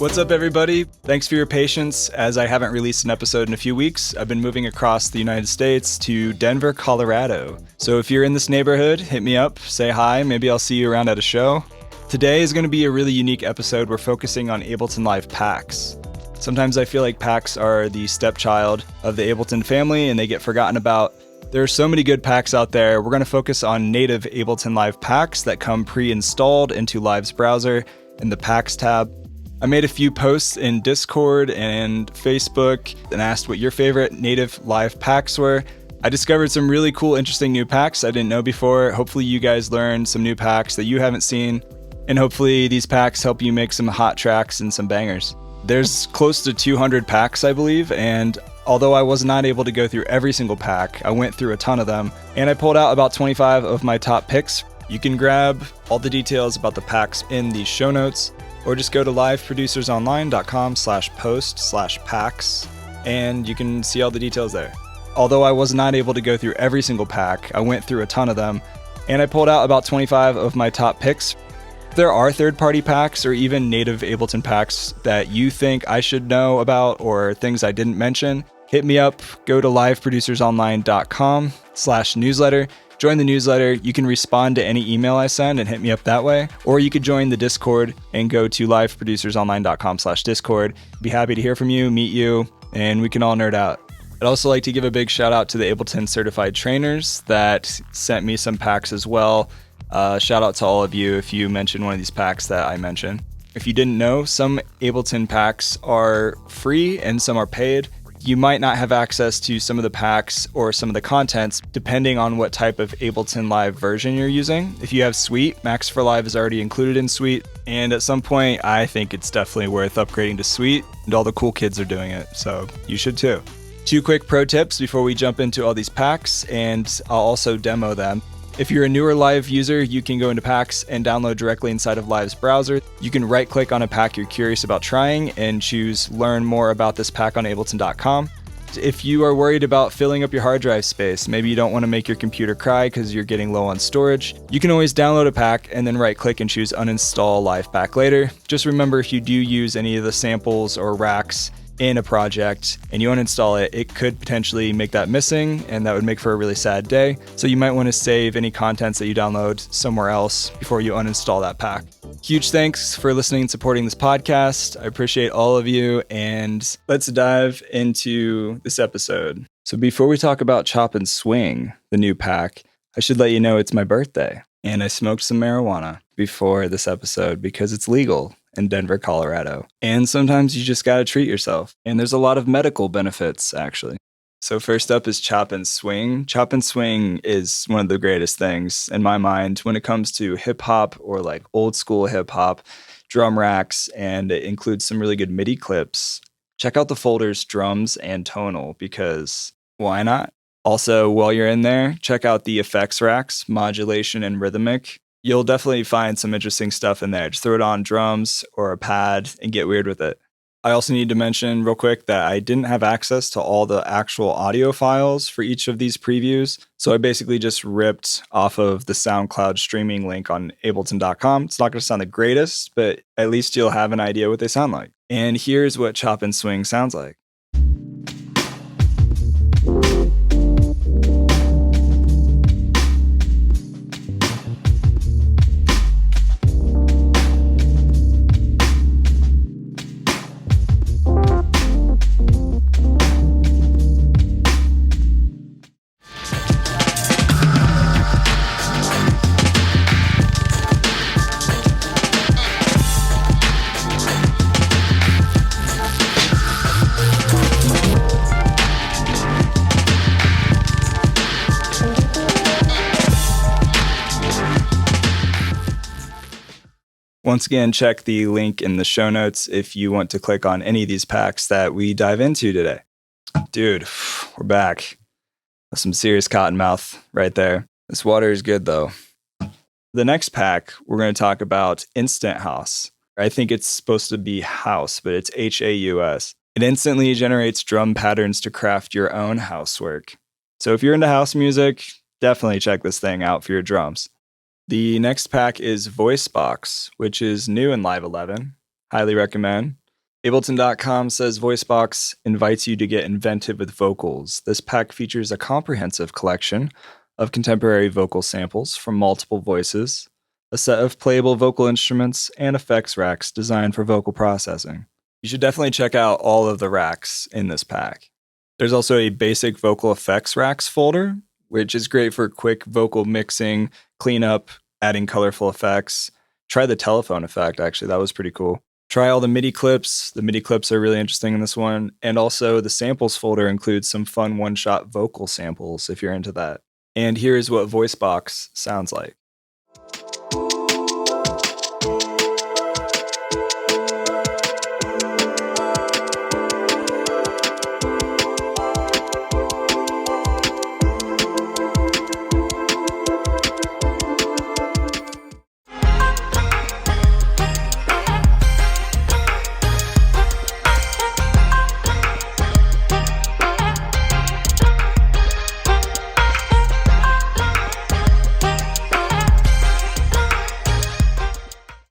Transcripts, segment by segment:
What's up, everybody? Thanks for your patience. As I haven't released an episode in a few weeks, I've been moving across the United States to Denver, Colorado. So if you're in this neighborhood, hit me up, say hi, maybe I'll see you around at a show. Today is going to be a really unique episode. We're focusing on Ableton Live packs. Sometimes I feel like packs are the stepchild of the Ableton family and they get forgotten about. There are so many good packs out there. We're going to focus on native Ableton Live packs that come pre-installed into Live's browser in the Packs tab. I made a few posts in Discord and Facebook and asked what your favorite native live packs were. I discovered some really cool, interesting new packs I didn't know before. Hopefully you guys learned some new packs that you haven't seen, and hopefully these packs help you make some hot tracks and some bangers. There's close to 200 packs, I believe, and although I was not able to go through every single pack, I went through a ton of them, and I pulled out about 25 of my top picks. You can grab all the details about the packs in the show notes, or just go to liveproducersonline.com/post/packs, and you can see all the details there. Although I was not able to go through every single pack, I went through a ton of them, and I pulled out about 25 of my top picks. If there are third-party packs or even native Ableton packs that you think I should know about or things I didn't mention, hit me up. Go to liveproducersonline.com/newsletter. Join the newsletter. You can respond to any email I send and hit me up that way. Or you could join the Discord and go to liveproducersonline.com/Discord. Be happy to hear from you, meet you, and we can all nerd out. I'd also like to give a big shout out to the Ableton certified trainers that sent me some packs as well. Shout out to all of you if you mention one of these packs that I mentioned. If you didn't know, some Ableton packs are free and some are paid. You might not have access to some of the packs or some of the contents depending on what type of Ableton Live version you're using. If you have Suite, Max for Live is already included in Suite, and at some point I think it's definitely worth upgrading to Suite, and all the cool kids are doing it, so you should too. 2 quick pro tips before we jump into all these packs, and I'll also demo them. If you're a newer Live user, you can go into packs and download directly inside of Live's browser. You can right-click on a pack you're curious about trying and choose Learn More About This Pack on Ableton.com. If you are worried about filling up your hard drive space, maybe you don't want to make your computer cry because you're getting low on storage, you can always download a pack and then right-click and choose Uninstall Live Pack later. Just remember, if you do use any of the samples or racks in a project and you uninstall it, it could potentially make that missing, and that would make for a really sad day. So you might want to save any contents that you download somewhere else before you uninstall that pack. Huge thanks for listening and supporting this podcast. I appreciate all of you, and let's dive into this episode. So before we talk about Chop and Swing, the new pack, I should let you know it's my birthday, and I smoked some marijuana before this episode because it's legal in Denver, Colorado. And sometimes you just gotta treat yourself. And there's a lot of medical benefits, actually. So first up is Chop and Swing. Chop and Swing is one of the greatest things in my mind when it comes to hip hop or like old school hip hop, drum racks, and it includes some really good MIDI clips. Check out the folders Drums and Tonal, because why not? Also, while you're in there, check out the effects racks, Modulation and Rhythmic. You'll definitely find some interesting stuff in there. Just throw it on drums or a pad and get weird with it. I also need to mention real quick that I didn't have access to all the actual audio files for each of these previews. So I basically just ripped off of the SoundCloud streaming link on Ableton.com. It's not going to sound the greatest, but at least you'll have an idea what they sound like. And here's what Chop and Swing sounds like. Once again, check the link in the show notes if you want to click on any of these packs that we dive into today. Dude, we're back. That's some serious cottonmouth right there. This water is good though. The next pack, we're going to talk about Instant House. I think it's supposed to be house, but it's Haus. It instantly generates drum patterns to craft your own housework. So if you're into house music, definitely check this thing out for your drums. The next pack is VoiceBox, which is new in Live 11. Highly recommend. Ableton.com says VoiceBox invites you to get inventive with vocals. This pack features a comprehensive collection of contemporary vocal samples from multiple voices, a set of playable vocal instruments, and effects racks designed for vocal processing. You should definitely check out all of the racks in this pack. There's also a basic vocal effects racks folder, which is great for quick vocal mixing, cleanup, adding colorful effects. Try the telephone effect, actually. That was pretty cool. Try all the MIDI clips. The MIDI clips are really interesting in this one. And also the samples folder includes some fun one-shot vocal samples if you're into that. And here's what VoiceBox sounds like.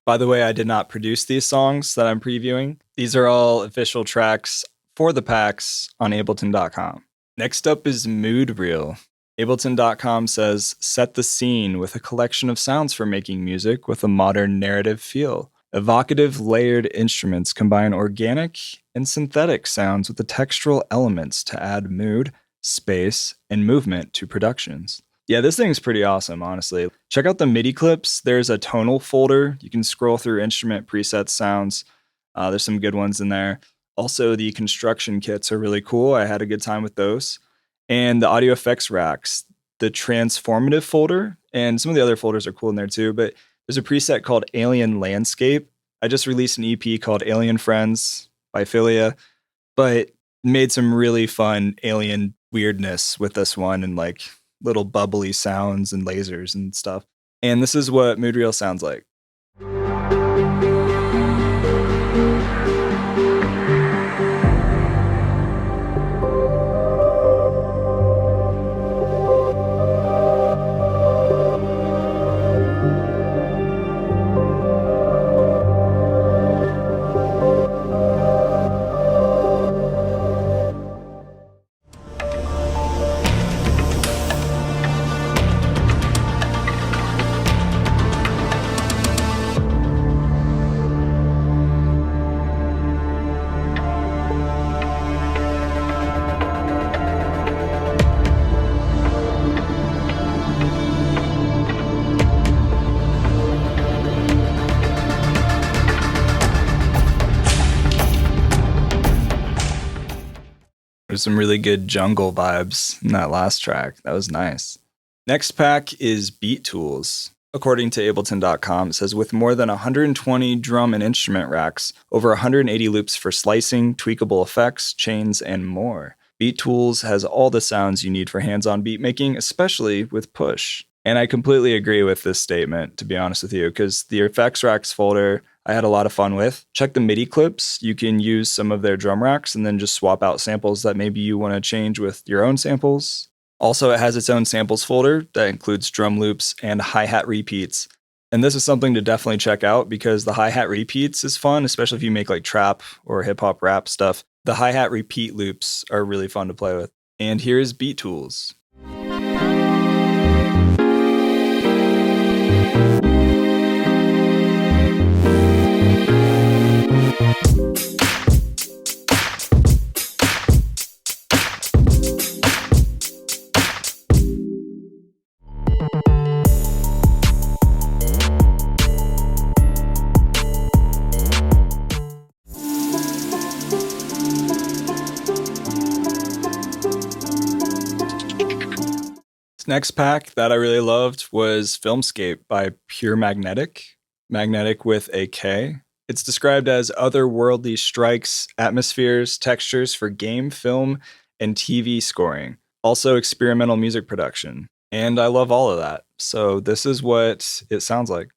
By the way, I did not produce these songs that I'm previewing. These are all official tracks for the packs on Ableton.com. Next up is Mood Reel. Ableton.com says, set the scene with a collection of sounds for making music with a modern narrative feel. Evocative layered instruments combine organic and synthetic sounds with the textural elements to add mood, space, and movement to productions. Yeah, this thing's pretty awesome, honestly. Check out the MIDI clips. There's a tonal folder. You can scroll through instrument preset sounds. There's some good ones in there. Also, the construction kits are really cool. I had a good time with those. And the audio effects racks, the transformative folder, and some of the other folders are cool in there too. But there's a preset called Alien Landscape. I just released an EP called Alien Friends by Philia, but made some really fun alien weirdness with this one and like little bubbly sounds and lasers and stuff. And this is what Mood Reel sounds like. There's some really good jungle vibes in that last track. That was nice. Next pack is Beat Tools. According to Ableton.com, it says, with more than 120 drum and instrument racks, over 180 loops for slicing, tweakable effects, chains, and more. Beat Tools has all the sounds you need for hands-on beat making, especially with push. And I completely agree with this statement, to be honest with you, because the effects racks folder I had a lot of fun with. Check the MIDI clips. You can use some of their drum racks and then just swap out samples that maybe you want to change with your own samples. Also, it has its own samples folder that includes drum loops and hi-hat repeats. And this is something to definitely check out because the hi-hat repeats is fun, especially if you make like trap or hip-hop rap stuff. The hi-hat repeat loops are really fun to play with. And here's Beat Tools. Next pack that I really loved was Filmscape by Pure Magnetic. Magnetic with a K. It's described as otherworldly strikes, atmospheres, textures for game, film, and TV scoring. Also experimental music production. And I love all of that. So this is what it sounds like.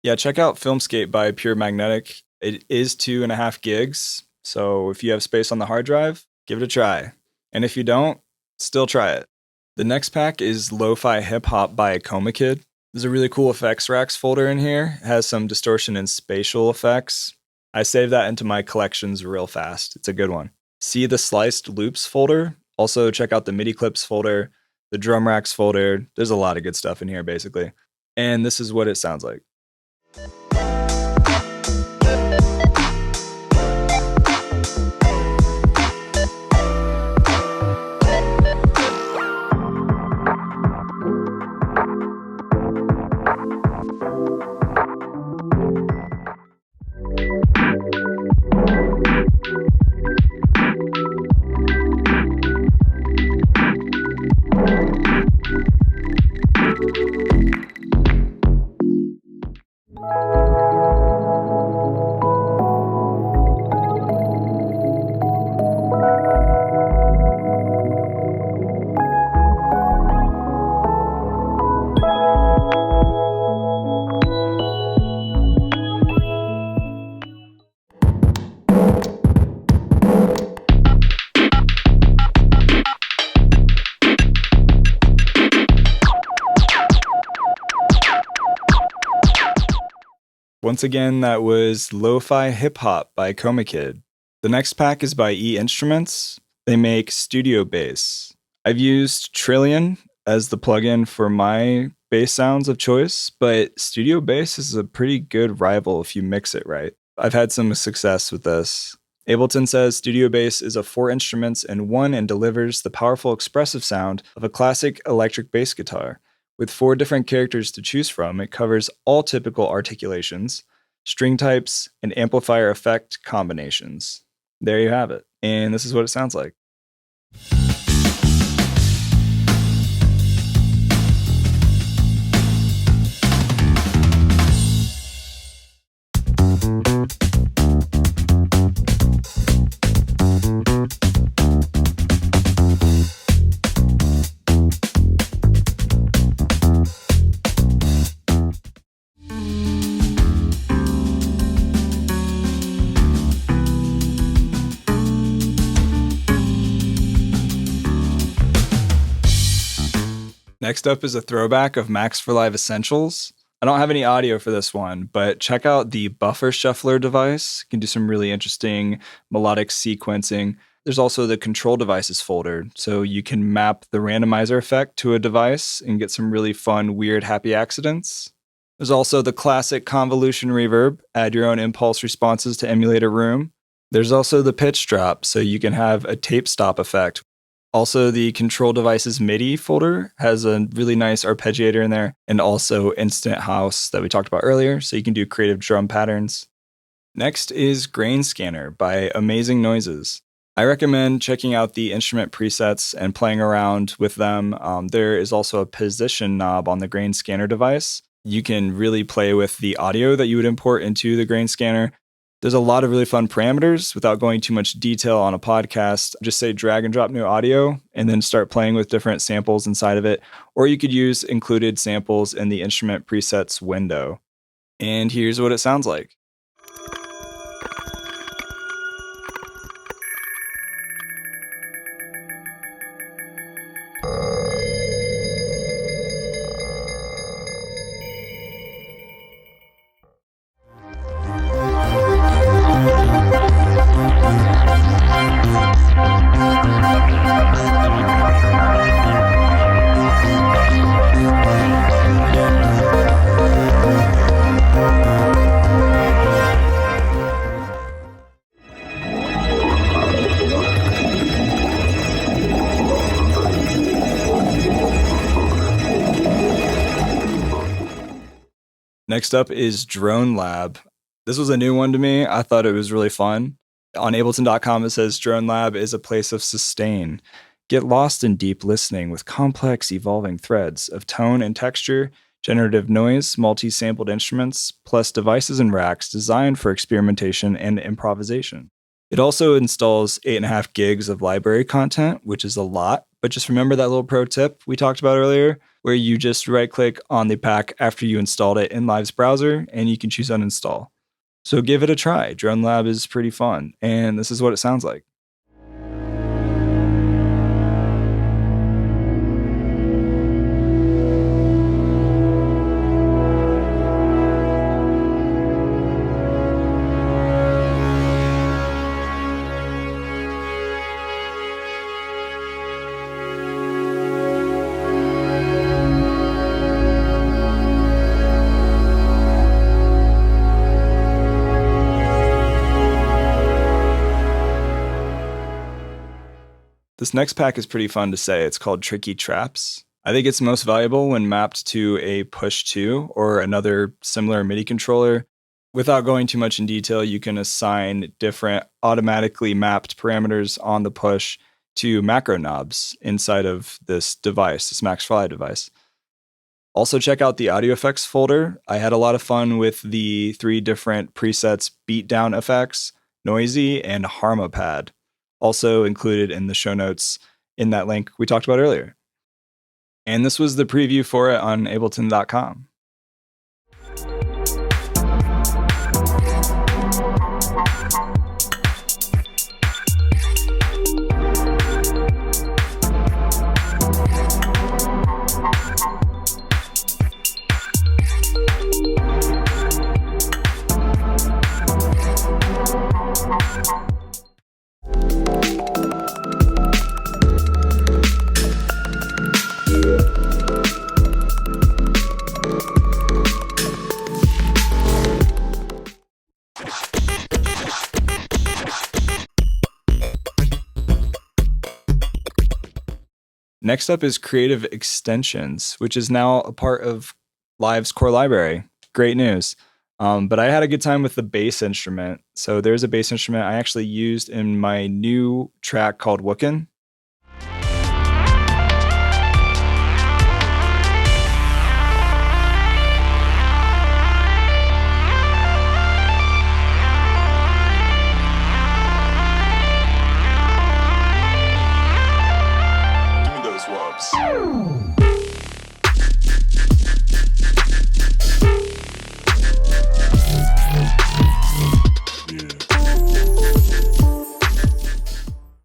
Yeah, check out Filmscape by Pure Magnetic. It is 2.5 gigs. So if you have space on the hard drive, give it a try. And if you don't, still try it. The next pack is Lo-Fi Hip Hop by Coma Kid. There's a really cool effects racks folder in here. It has some distortion and spatial effects. I saved that into my collections real fast. It's a good one. See the sliced loops folder. Also check out the MIDI clips folder, the drum racks folder. There's a lot of good stuff in here, basically. And this is what it sounds like. Once again, that was Lo-Fi Hip Hop by Coma Kid. The next pack is by E Instruments. They make studio bass. I've used Trillion as the plugin for my bass sounds of choice, but studio bass is a pretty good rival if you mix it right. I've had some success with this. Ableton says studio bass is a 4 instruments in one and delivers the powerful expressive sound of a classic electric bass guitar. With 4 different characters to choose from, it covers all typical articulations, string types, and amplifier effect combinations. There you have it. And this is what it sounds like. Next up is a throwback of Max for Live Essentials. I don't have any audio for this one, but check out the buffer shuffler device. You can do some really interesting melodic sequencing. There's also the control devices folder, so you can map the randomizer effect to a device and get some really fun, weird, happy accidents. There's also the classic convolution reverb. Add your own impulse responses to emulate a room. There's also the pitch drop, so you can have a tape stop effect. Also, the control devices MIDI folder has a really nice arpeggiator in there, and also instant house that we talked about earlier, so you can do creative drum patterns. Next is Grain Scanner by Amazing Noises. I recommend checking out the instrument presets and playing around with them. There is also a position knob on the Grain Scanner device. You can really play with the audio that you would import into the Grain Scanner. There's a lot of really fun parameters. Without going too much detail on a podcast, just say drag and drop new audio and then start playing with different samples inside of it. Or you could use included samples in the instrument presets window. And here's what it sounds like. Next up is Drone Lab. This was a new one to me. I thought it was really fun. On Ableton.com, it says Drone Lab is a place of sustain. Get lost in deep listening with complex, evolving threads of tone and texture, generative noise, multi-sampled instruments, plus devices and racks designed for experimentation and improvisation. It also installs 8.5 gigs of library content, which is a lot, but just remember that little pro tip we talked about earlier. where you just right-click on the pack after you installed it in Live's browser, and you can choose uninstall. So give it a try. Drone Lab is pretty fun, and this is what it sounds like. This next pack is pretty fun to say. It's called Tricky Traps. I think it's most valuable when mapped to a push 2 or another similar MIDI controller. Without going too much in detail, you can assign different automatically mapped parameters on the push to macro knobs inside of this device, this Max Fly device. Also check out the audio effects folder. I had a lot of fun with the 3 different presets: beatdown effects, noisy, and harmopad, also included in the show notes in that link we talked about earlier. And this was the preview for it on Ableton.com. Next up is Creative Extensions, which is now a part of Live's core library. Great news. But I had a good time with the bass instrument. So there's a bass instrument I actually used in my new track called Wookin'.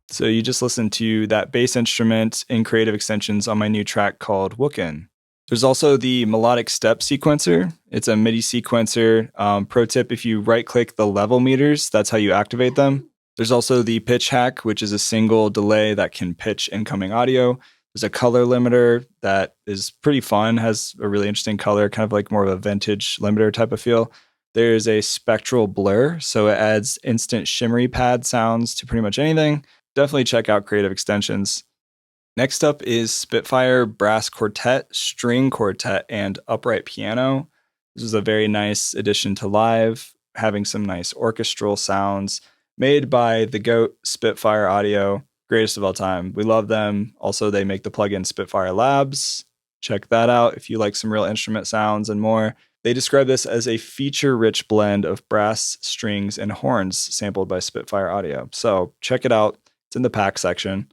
So you just listen to that bass instrument in Creative Extensions on my new track called Wookin'. There's also the melodic step sequencer. It's a MIDI sequencer. Pro tip, if you right-click the level meters, that's how you activate them. There's also the pitch hack, which is a single delay that can pitch incoming audio. There's a color limiter that is pretty fun, has a really interesting color, kind of like more of a vintage limiter type of feel. There's a spectral blur, so it adds instant shimmery pad sounds to pretty much anything. Definitely check out Creative Extensions. Next up is Spitfire Brass Quartet, String Quartet, and Upright Piano. This is a very nice addition to Live, having some nice orchestral sounds made by the GOAT Spitfire Audio, greatest of all time. We love them. Also, they make the plugin Spitfire Labs. Check that out if you like some real instrument sounds and more. They describe this as a feature-rich blend of brass, strings, and horns sampled by Spitfire Audio. So check it out. It's in the pack section.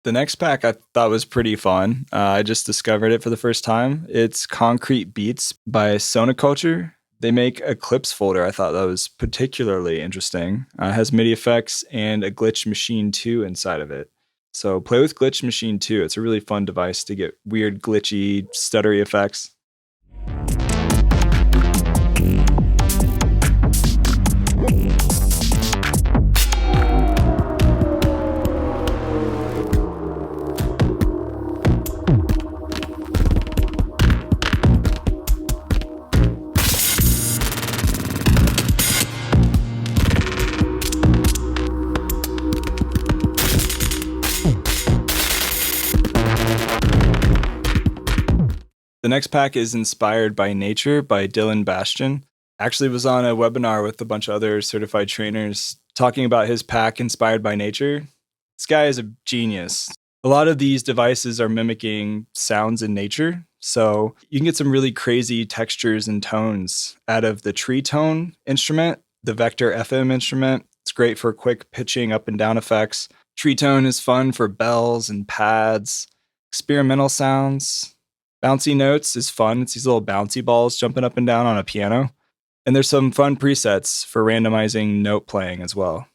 The next pack I thought was pretty fun. I just discovered it for the first time. It's Concrete Beats by Sonoculture. They make a clips folder. I thought that was particularly interesting. It has MIDI effects and a glitch machine 2 inside of it. So play with Glitch Machine too. It's a really fun device to get weird, glitchy, stuttery effects. The next pack is Inspired by Nature by Dylan Bastian. Actually was on a webinar with a bunch of other certified trainers talking about his pack Inspired by Nature. This guy is a genius. A lot of these devices are mimicking sounds in nature, so you can get some really crazy textures and tones out of the tree tone instrument, the Vector FM instrument. It's great for quick pitching up and down effects. Tree tone is fun for bells and pads. Experimental sounds. Bouncy notes is fun. It's these little bouncy balls jumping up and down on a piano. And there's some fun presets for randomizing note playing as well.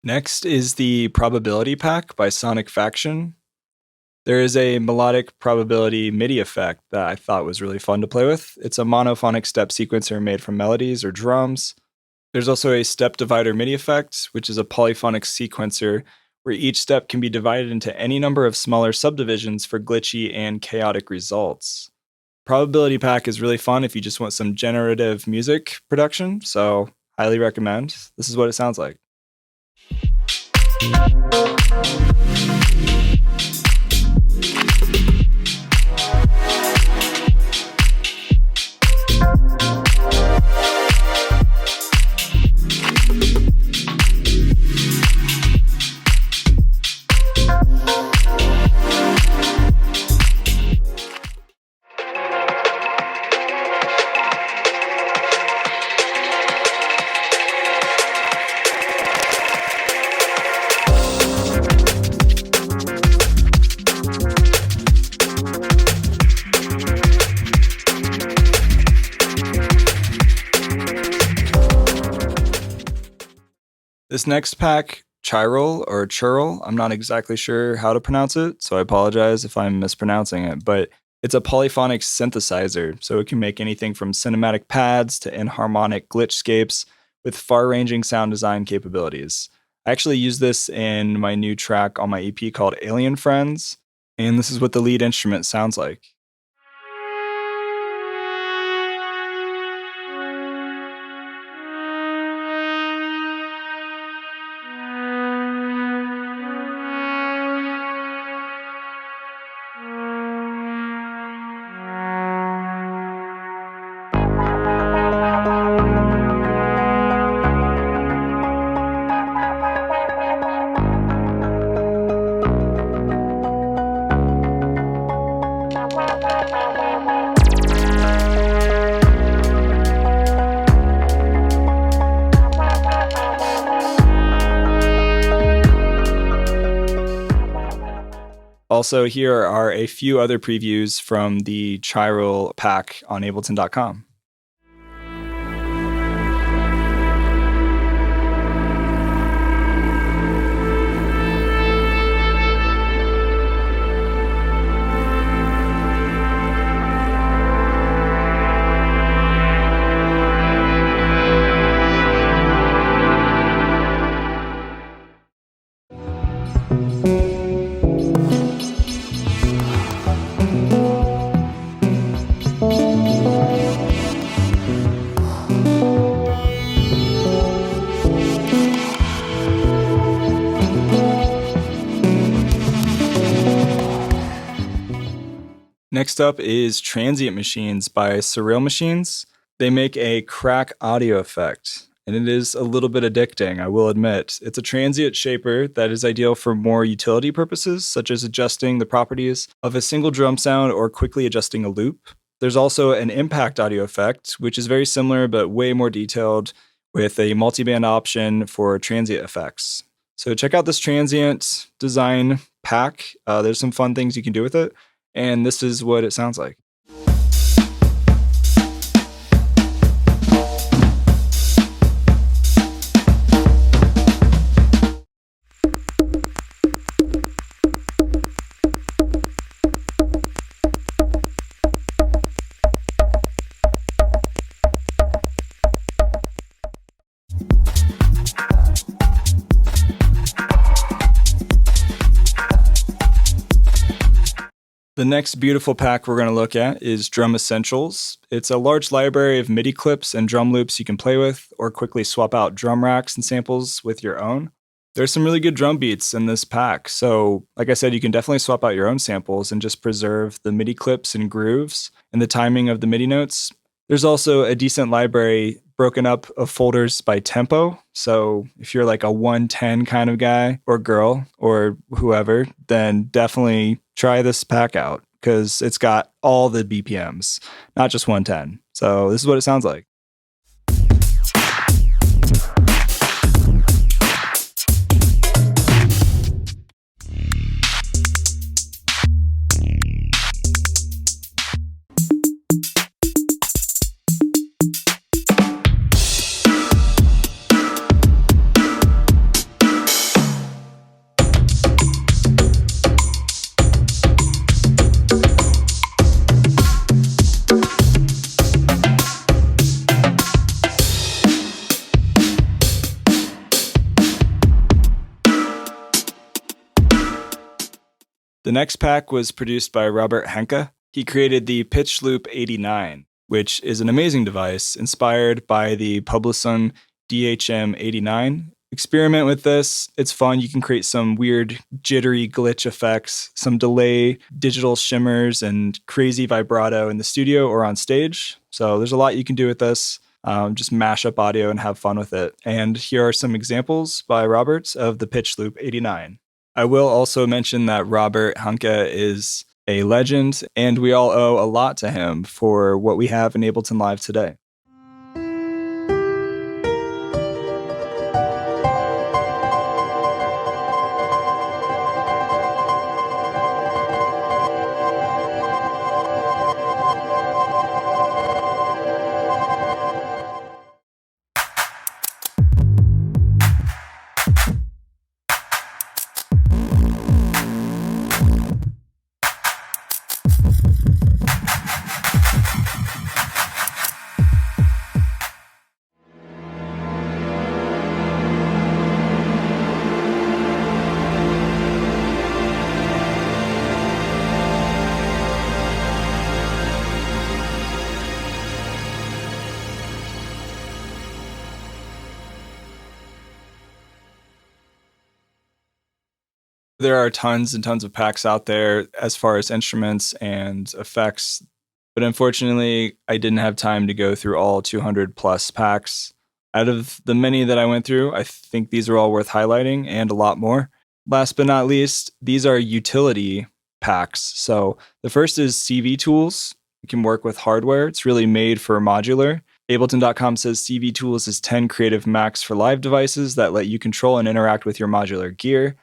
Next is the Probability Pack by Sonic Faction. There is a melodic probability MIDI effect that I thought was really fun to play with. It's a monophonic step sequencer made from melodies or drums. There's also a step divider MIDI effect, which is a polyphonic sequencer where each step can be divided into any number of smaller subdivisions for glitchy and chaotic results. Probability Pack is really fun if you just want some generative music production, so highly recommend. This is what it sounds like. This next pack, Chiral or Chiral, I'm not exactly sure how to pronounce it, so I apologize if I'm mispronouncing it, but it's a polyphonic synthesizer, so it can make anything from cinematic pads to inharmonic glitchscapes with far-ranging sound design capabilities. I actually use this in my new track on my EP called Alien Friends, and this is what the lead instrument sounds like. Also, here are a few other previews from the Chiral pack on Ableton.com. Next up is Transient Machines by Chiral Machines. They make a crack audio effect, and it is a little bit addicting, I will admit. It's a transient shaper that is ideal for more utility purposes, such as adjusting the properties of a single drum sound or quickly adjusting a loop. There's also an impact audio effect, which is very similar but way more detailed, with a multiband option for transient effects. So check out this transient design pack. There's some fun things you can do with it, and this is what it sounds like. The next beautiful pack we're going to look at is Drum Essentials. It's a large library of MIDI clips and drum loops you can play with or quickly swap out drum racks and samples with your own. There's some really good drum beats in this pack, so like I said, you can definitely swap out your own samples and just preserve the MIDI clips and grooves and the timing of the MIDI notes. There's also a decent library broken up of folders by tempo. So if you're like a 110 kind of guy or girl or whoever, then definitely try this pack out because it's got all the BPMs, not just 110. So this is what it sounds like. The next pack was produced by Robert Henke. He created the Pitch Loop 89, which is an amazing device inspired by the Publison DHM89. Experiment with this. It's fun. You can create some weird jittery glitch effects, some delay, digital shimmers, and crazy vibrato in the studio or on stage. So there's a lot you can do with this. Just mash up audio and have fun with it. And here are some examples by Robert of the Pitch Loop 89. I will also mention that Robert Henke is a legend, and we all owe a lot to him for what we have in Ableton Live today. There are tons and tons of packs out there as far as instruments and effects, but unfortunately, I didn't have time to go through all 200 plus packs. Out of the many that I went through, I think these are all worth highlighting and a lot more. Last but not least, these are utility packs. So the first is CV Tools. You can work with hardware. It's really made for modular. Ableton.com says CV Tools is 10 creative Macs for live devices that let you control and interact with your modular gear.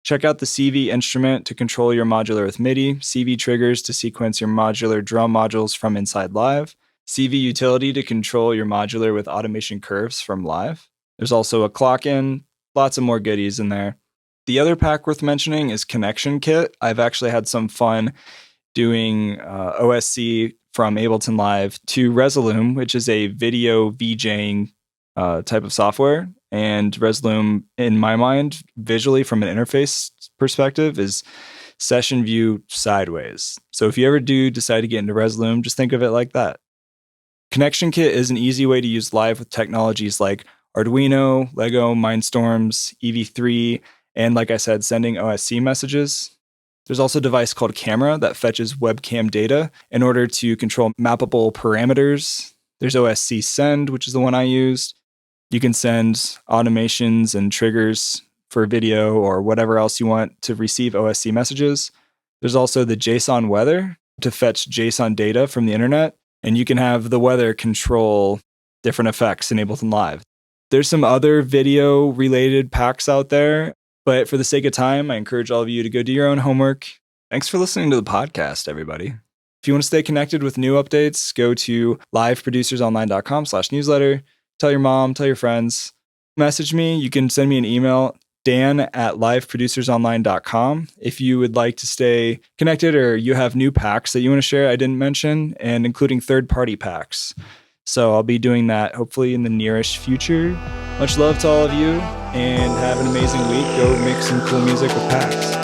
Check out the CV instrument to control your modular with MIDI, CV triggers to sequence your modular drum modules from inside Live, CV utility to control your modular with automation curves from Live. There's also a clock in, lots of more goodies in there. The other pack worth mentioning is Connection Kit. I've actually had some fun doing OSC from Ableton Live to Resolume, which is a video VJing type of software. And Resolume, in my mind, visually from an interface perspective, is session view sideways. So if you ever do decide to get into Resolume, just think of it like that. Connection Kit is an easy way to use Live with technologies like Arduino, Lego, Mindstorms, EV3, and like I said, sending OSC messages. There's also a device called Camera that fetches webcam data in order to control mappable parameters. There's OSC Send, which is the one I used. You can send automations and triggers for video or whatever else you want to receive OSC messages. There's also the JSON weather to fetch JSON data from the internet, and you can have the weather control different effects in Ableton Live. There's some other video-related packs out there, but for the sake of time, I encourage all of you to go do your own homework. Thanks for listening to the podcast, everybody. If you want to stay connected with new updates, go to liveproducersonline.com/newsletter. Tell your mom, tell your friends. Message me. You can send me an email, dan@liveproducersonline.com. If you would like to stay connected or you have new packs that you want to share I didn't mention, and including third-party packs. So I'll be doing that hopefully in the nearish future. Much love to all of you, and have an amazing week. Go make some cool music with packs.